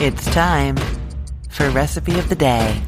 It's time for Recipe of the Day.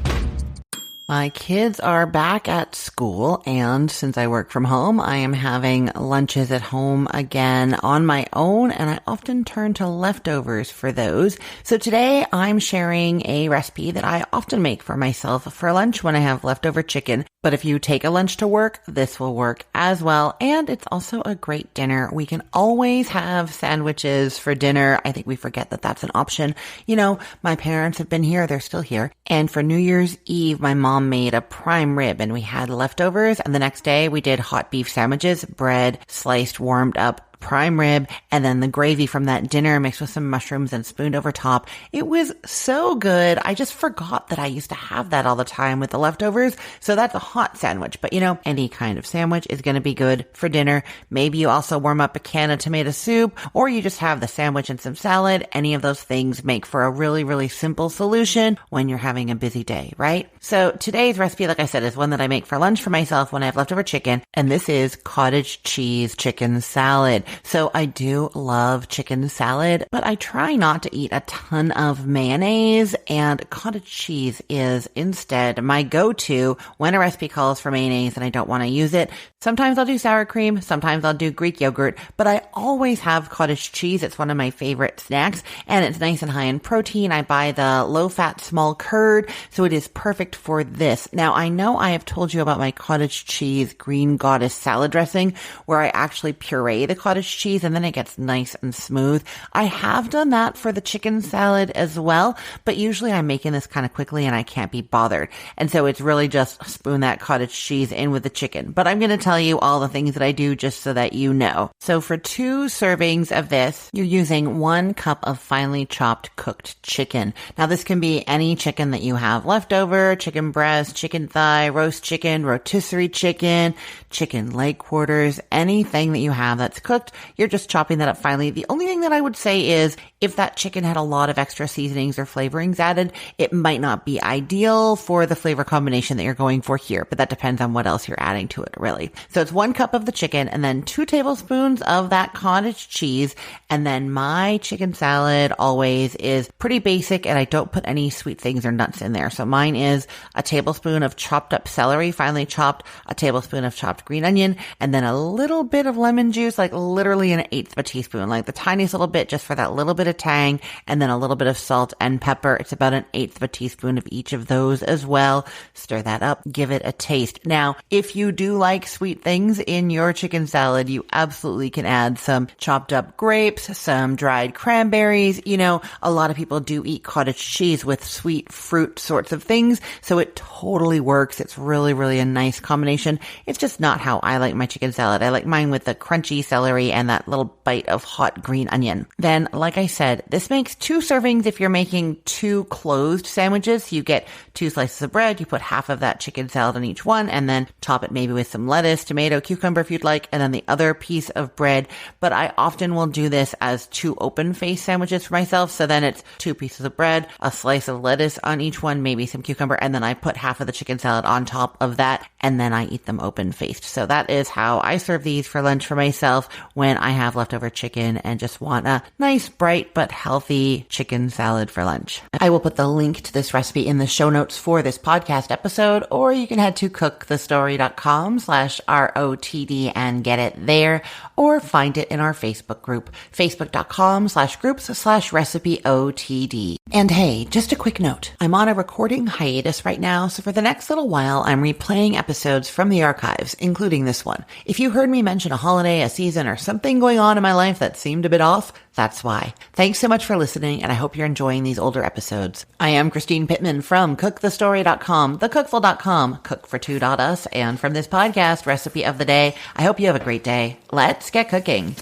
My kids are back at school, and since I work from home, I am having lunches at home again on my own, and I often turn to leftovers for those. So today I'm sharing a recipe that I often make for myself for lunch when I have leftover chicken. But if you take a lunch to work, this will work as well. And it's also a great dinner. We can always have sandwiches for dinner. I think we forget that that's an option. You know, my parents have been here. They're still here. And for New Year's Eve, my mom made a prime rib and we had leftovers. And the next day we did hot beef sandwiches, bread, sliced, warmed up prime rib, and then the gravy from that dinner mixed with some mushrooms and spooned over top. It was so good. I just forgot that I used to have that all the time with the leftovers. So that's a hot sandwich. But you know, any kind of sandwich is going to be good for dinner. Maybe you also warm up a can of tomato soup, or you just have the sandwich and some salad. Any of those things make for a really, really simple solution when you're having a busy day, right? So today's recipe, like I said, is one that I make for lunch for myself when I have leftover chicken. And this is cottage cheese chicken salad. So I do love chicken salad, but I try not to eat a ton of mayonnaise, and cottage cheese is instead my go-to when a recipe calls for mayonnaise and I don't want to use it. Sometimes I'll do sour cream, sometimes I'll do Greek yogurt, but I always have cottage cheese. It's one of my favorite snacks, and it's nice and high in protein. I buy the low-fat small curd, so it is perfect for this. Now, I know I have told you about my cottage cheese green goddess salad dressing, where I actually puree the cottage cheese and then it gets nice and smooth. I have done that for the chicken salad as well, but usually I'm making this kind of quickly and I can't be bothered. And so it's really just spoon that cottage cheese in with the chicken. But I'm going to tell you all the things that I do just so that you know. So for 2 servings of this, you're using 1 cup of finely chopped cooked chicken. Now this can be any chicken that you have left over, chicken breast, chicken thigh, roast chicken, rotisserie chicken, chicken leg quarters, anything that you have that's cooked. You're just chopping that up finely. The only thing that I would say is if that chicken had a lot of extra seasonings or flavorings added, it might not be ideal for the flavor combination that you're going for here, but that depends on what else you're adding to it, really. So it's 1 cup of the chicken and then 2 tablespoons of that cottage cheese. And then my chicken salad always is pretty basic and I don't put any sweet things or nuts in there. So mine is a tablespoon of chopped up celery, finely chopped, a tablespoon of chopped green onion, and then a little bit of lemon juice, like literally an 1/8 of a teaspoon, like the tiniest little bit just for that little bit of tang, and then a little bit of salt and pepper. It's about an 1/8 of a teaspoon of each of those as well. Stir that up, give it a taste. Now, if you do like sweet things in your chicken salad, you absolutely can add some chopped up grapes, some dried cranberries. You know, a lot of people do eat cottage cheese with sweet fruit sorts of things, so it totally works. It's really, really a nice combination. It's just not how I like my chicken salad. I like mine with the crunchy celery and that little bite of hot green onion. Then, like I said, this makes 2 servings if you're making 2 closed sandwiches. You get 2 slices of bread, you put half of that chicken salad on each one, and then top it maybe with some lettuce, tomato, cucumber if you'd like, and then the other piece of bread. But I often will do this as 2 open-faced sandwiches for myself. So then it's 2 pieces of bread, a slice of lettuce on each one, maybe some cucumber, and then I put half of the chicken salad on top of that, and then I eat them open-faced. So that is how I serve these for lunch for myself when I have leftover chicken and just want a nice, bright, but healthy chicken salad for lunch. I will put the link to this recipe in the show notes for this podcast episode, or you can head to cookthestory.com/ROTD and get it there, or find it in our Facebook group, facebook.com/groups/recipeotd. And hey, just a quick note. I'm on a recording hiatus right now, so for the next little while, I'm replaying episodes from the archives, including this one. If you heard me mention a holiday, a season, or something going on in my life that seemed a bit off, that's why. Thanks so much for listening, and I hope you're enjoying these older episodes. I am Christine Pittman from cookthestory.com, thecookful.com, cookfor2.us, and from this podcast, Recipe of the Day. I hope you have a great day. Let's get cooking.